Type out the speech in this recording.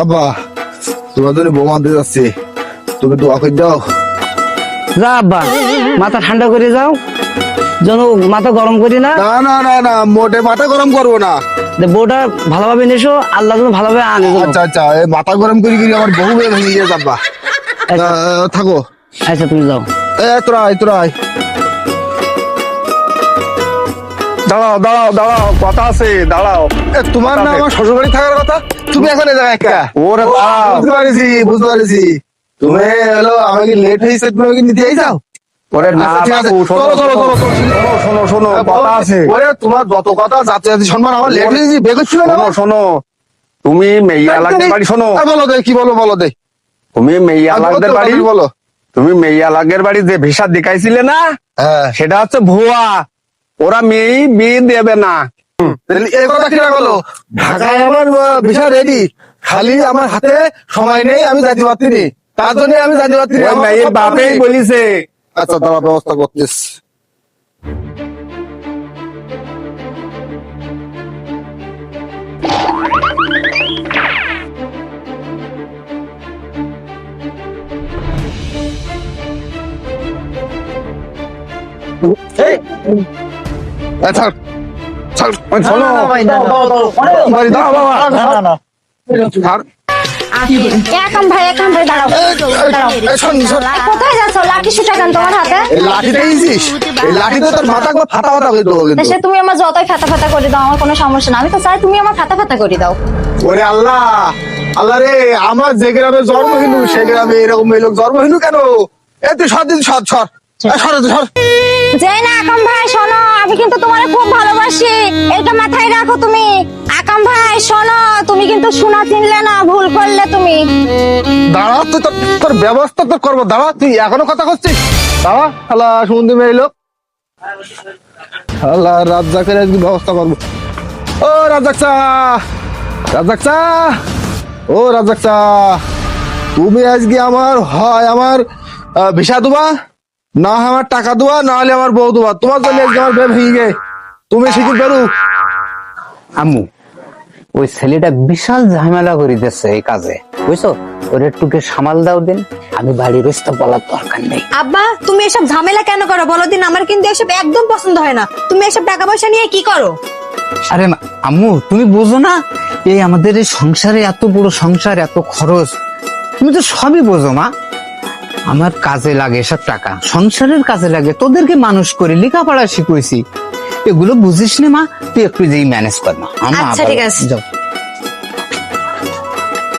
আব্বা তোমার জন্য বৌমা দিয়ে যাচ্ছে, তুমি দোয়া করে দাও। যা আব্বা, মাথা ঠান্ডা করে যাও, যেন মাথা গরম করি না। না না না না, মোটে মাথা গরম করবো না। বউটা ভালোভাবে নেশো, আল্লাহ যেন ভালোভাবে আনে যেন। আচ্ছা আচ্ছা, এই মাথা গরম করে গিয়ে আমার বহু বের হয়ে গেছে আব্বা। থাকো। আচ্ছা তুমি যাও। তোরা আয়, তোরা আয়। দাঁড়াও দাঁড়াও দাঁড়াও, কথা আছে, দাঁড়াও। তোমার না আমার শ্বশুর বাড়ি থাকার কথা, তুমি এখন এই জায়গায় একা? ওরে দাঁড়াও। বুঝতে পারছি, বুঝতে পারছি। তুমি হলো আমাকে লেট হয়েছে, তুমি আমাকে নিতে যাও। ওরে না আচ্ছা, ঠিক আছে, বাবু, শোনো চলো, চলো, চলো, চলো। শোনো শোনো শোনো, কথা আছে। ওরে তোমার যত কথা, জাতি জাতি সম্মান, আমার লেট হয়েছে, বেগ ছিল না। শোনো শোনো, তুমি মেইয়া লাগদের বাড়ি, শোনো, বলো দে, কি বলো, বলো দে। তুমি মেইয়া লাগদের বাড়ি, বলো। তুমি মেইয়া লাগের বাড়ি যে ভিসা দেখাইছিলে না, হ্যাঁ, সেটা হচ্ছে ভুয়া। ওরা মেয়ে বিয়ে দেবে না। এই কথা কিনা বলো? ঢাকায় আমার ভিসা রেডি, খালি আমার হাতে সময় নেই, আমি যাইতে পারছি নি, তার জন্য আমি যাইতে পারছি নি। ওই মেয়ের বাপেই বলিছে। আচ্ছা, দাঁড়া, ব্যবস্থা করতেছি। ছাড়, ছাড়, শোনো, বাড়ি দাও বাবা, ছাড়। একাম ভাই দাঁড়াও দাঁড়াও। শোন, শোন। কোথায় যাচ্ছ? লাঠি সুটা কেন তোমার হাতে? এই লাঠিটা দিয়েছিস, এই লাঠিতে তোর মাথা একবার ফাটা ফাটা করে দেবো তা কিন্তু। সে তুমি আমার যতই ফাতা ফাতা করে দাও, আমার কোনো সমস্যা না। আমি তো চাই তুমি আমার ফাতা ফাতা করে দাও। ওরে আল্লাহ, আল্লাহ রে, আমার যে গ্রামে জন্ম হইলু, সে গ্রামে এরকম এই লোক জন্ম হইলু কেন? এ তুই সর দিন, সর সর, সর সর। যাই না আকাম ভাই, শোনো, আমি কিন্তু তোমার খুব ভালোবাসি, এটা মাথায় রাখো তুমি। আকাম ভাই শোনো, তুমি কিন্তু শোনা চিনলে না, ভুল করলে তুমি। দাঁড়া, তুই তোর ব্যবস্থা তো করবো, দাঁড়া, তুই এখনো কথা করছিস? দাঁড়া, আল্লাহ সুমন্দি মেয়ে লোক, আল্লাহ রাজ্জাকের আজকে ব্যবস্থা করবো। ও রাজ্জাক চা, রাজ্জাক চা, ও রাজ্জাক চা, তুমি আজকে আমার হয় আমার ভিসা দেবা, না হয় আমার টাকা দেবা, না হলে আমার বউ দেবা। তোমার জন্য আজকে আমার বের ভেঙে গে, তুমি শিখি পেরু। আম্মু, ওই ছেলেটা বিশাল ঝামেলা করে দিচ্ছে এই কাজে, বুঝছো? ওর একটুকে সামাল দাও দিন, আমি বাড়ির রস্তা বলার দরকার নেই। আব্বা, তুমি এসব ঝামেলা কেন করো বলো দিন? আমার কিন্তু এসব একদম পছন্দ হয় না। তুমি এসব টাকা পয়সা নিয়ে কি করো? আরে মা, আম্মু তুমি বোঝো না, এই আমাদের এই সংসারে এত বড় সংসার, এত খরচ, তুমি তো সবই বোঝো মা। আমার কাজে লাগে এসব টাকা, সংসারের কাজে লাগে, তোদেরকে মানুষ করে লেখাপড়া শিখেছি, এগুলো বুঝিস না মা, তুই একটু যেই ম্যানেজ কর মা। আচ্ছা, ঠিক আছে। যাও।